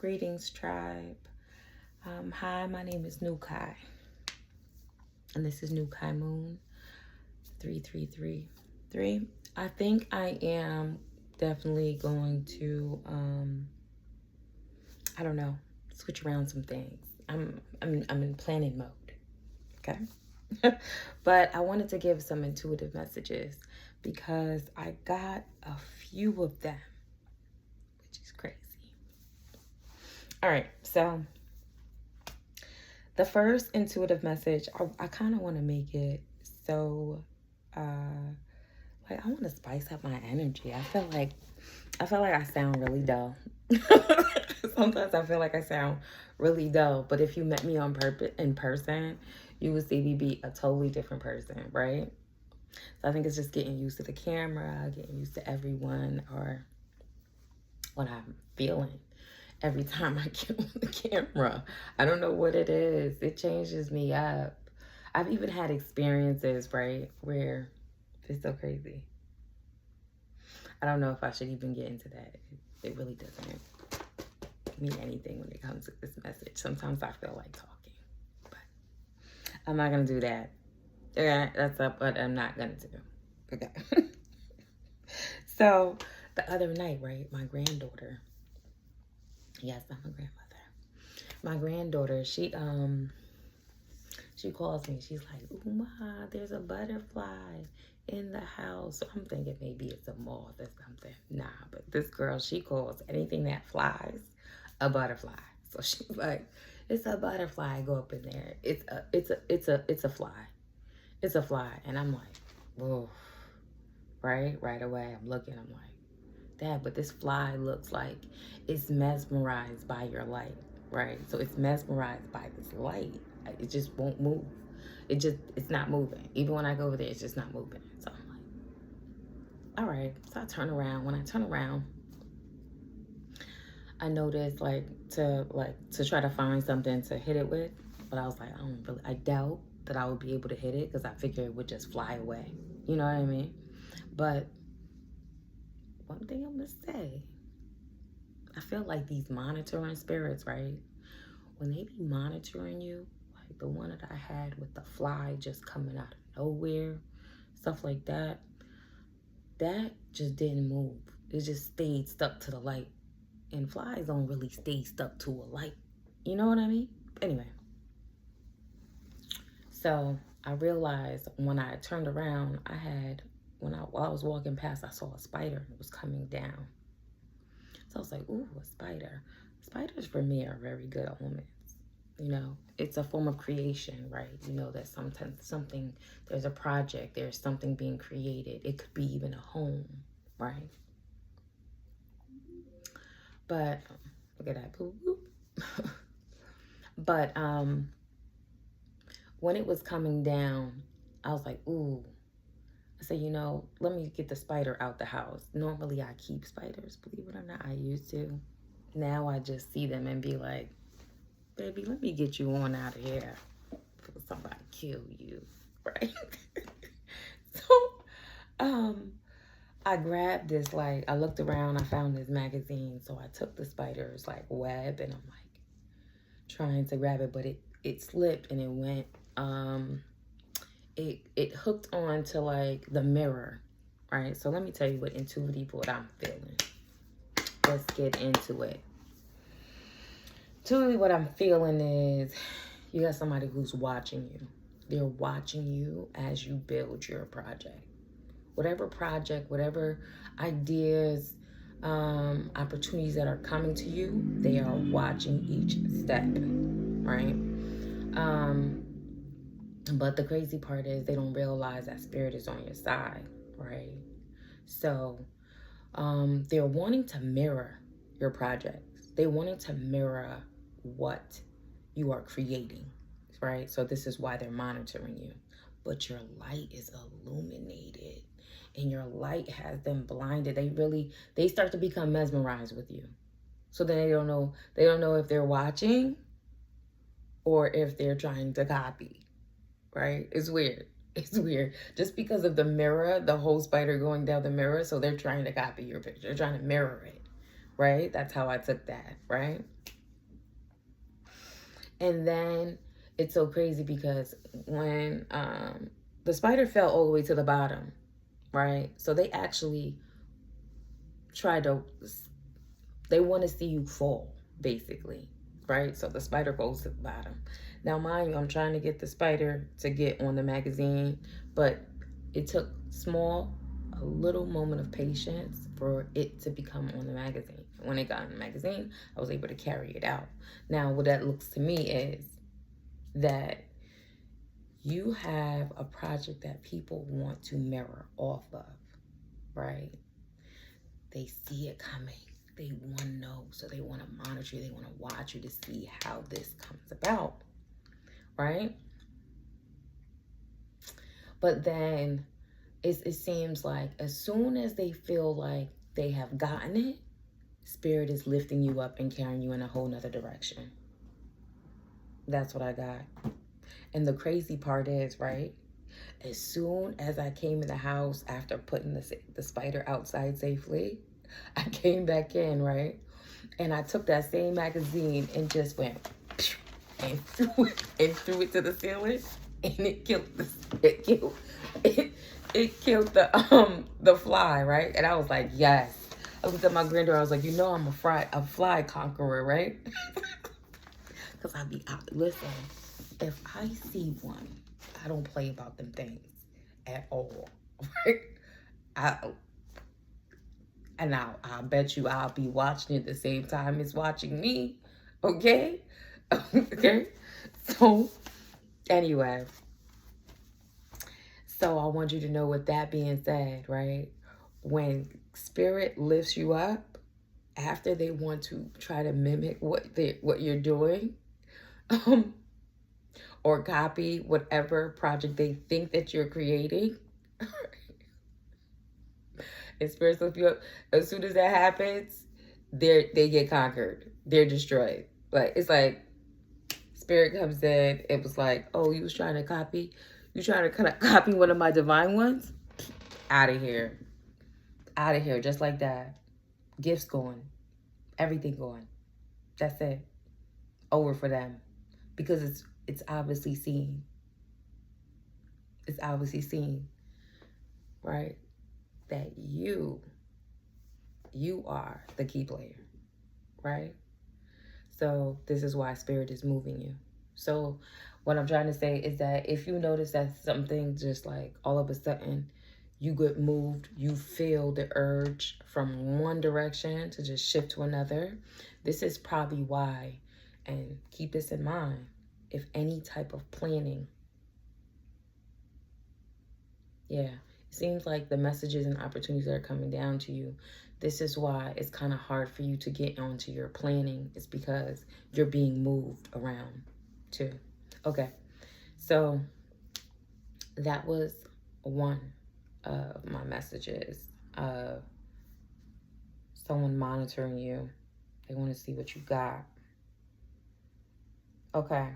Greetings, tribe. Hi, my name is Nukai, and this is Nukai Moon 3333. I think I am definitely going to, I don't know, switch around some things. I'm in planning mode, okay? But I wanted to give some intuitive messages because I got a few of them, which is crazy. All right, so the first intuitive message, I kind of want to make it so, like I want to spice up my energy. I feel like I sound really dull. Sometimes I feel like I sound really dull, but if you met me on purpose in person, you would see me be a totally different person, right? So I think it's just getting used to the camera, getting used to everyone, or what I'm feeling every time I get on the camera. I don't know what it is. It changes me up. I've even had experiences, right, where it's so crazy. I don't know if I should even get into that. It really doesn't mean anything when it comes to this message. Sometimes I feel like talking, but I'm not going to do that. Yeah, that's up, but I'm not going to do. Okay. So the other night, right, my granddaughter, yes, I'm a grandmother. My granddaughter, she calls me. She's like, "Ooh, Ma, there's a butterfly in the house." So I'm thinking maybe it's a moth or something. Nah, but this girl, she calls anything that flies a butterfly. So she's like, "It's a butterfly. Go up in there. It's a fly. It's a fly." And I'm like, "Whoa!" Right away, I'm looking. I'm like, "Dad, but this fly looks like it's mesmerized by your light, right? So it's mesmerized by this light. It just won't move. It's not moving. Even when I go over there, it's just not moving." So I'm like, all right. So I turn around. When I turn around, I noticed to try to find something to hit it with, but I was like, I doubt that I would be able to hit it because I figured it would just fly away. You know what I mean? But one thing I'm gonna say, I feel like these monitoring spirits, right? When they be monitoring you, like the one that I had with the fly just coming out of nowhere, stuff like that, that just didn't move. It just stayed stuck to the light. And flies don't really stay stuck to a light. You know what I mean? Anyway, so I realized when I turned around, while I was walking past, I saw a spider and it was coming down. So I was like, ooh, a spider. Spiders for me are very good omens. You know, it's a form of creation, right? You know that sometimes there's a project, there's something being created. It could be even a home, right? But look at that, boop, boop. But when it was coming down, I was like, ooh. I said, let me get the spider out the house. Normally I keep spiders, believe it or not, I used to. Now I just see them and be like, baby, let me get you on out of here before somebody kill you, right? So, I grabbed this, I looked around, I found this magazine, so I took the spider's, web, and I'm, trying to grab it, but it slipped, and it went, it hooked on to, the mirror, right? So let me tell you what I'm feeling. Let's get into it. Intuitively, what I'm feeling is you got somebody who's watching you. They're watching you as you build your project. Whatever project, whatever ideas, opportunities that are coming to you, they are watching each step, right? But the crazy part is they don't realize that spirit is on your side, right? So they're wanting to mirror your projects. They're wanting to mirror what you are creating, right? So this is why they're monitoring you. But your light is illuminated and your light has them blinded. They start to become mesmerized with you. So then they don't know if they're watching or if they're trying to copy, right? It's weird. It's weird. Just because of the mirror, the whole spider going down the mirror, so they're trying to copy your picture. They're trying to mirror it, right? That's how I took that, right? And then it's so crazy because when the spider fell all the way to the bottom, right? So they actually try to, they want to see you fall, basically, right? So the spider goes to the bottom. Now, mind you, I'm trying to get the spider to get on the magazine, but it took a little moment of patience for it to become on the magazine. When it got on the magazine, I was able to carry it out. Now, what that looks to me is that you have a project that people want to mirror off of, right? They see it coming. They want to know, so they want to monitor you. They want to watch you to see how this comes about, right? But then it seems like as soon as they feel like they have gotten it, Spirit is lifting you up and carrying you in a whole nother direction. That's what I got. And the crazy part is, right, as soon as I came in the house after putting the spider outside safely, I came back in, right? And I took that same magazine and just went and threw it to the ceiling, and it killed the fly, right? And I was like, yes. I looked at my granddaughter. I was like, you know, I'm a fly conqueror, right? Because listen, if I see one, I don't play about them things at all, right? I'll bet you I'll be watching it at the same time it's watching me, okay? Okay? So, anyway. So, I want you to know, with that being said, right? When Spirit lifts you up, after they want to try to mimic what you're doing, or copy whatever project they think that you're creating, and Spirit lifts you up, as soon as that happens, they get conquered. They're destroyed. But it's like Spirit comes in. It was like, oh, you was trying to copy? You trying to kind of copy one of my divine ones? Out of here. Out of here. Just like that. Gifts going. Everything going. That's it. Over for them. Because it's obviously seen. It's obviously seen. Right? That you are the key player. Right? So this is why Spirit is moving you. So what I'm trying to say is that if you notice that something just like all of a sudden you get moved, you feel the urge from one direction to just shift to another, this is probably why. And keep this in mind. If any type of planning, it seems like the messages and opportunities that are coming down to you, this is why it's kind of hard for you to get onto your planning. It's because you're being moved around too. Okay, so that was one of my messages of someone monitoring you. They want to see what you got. Okay,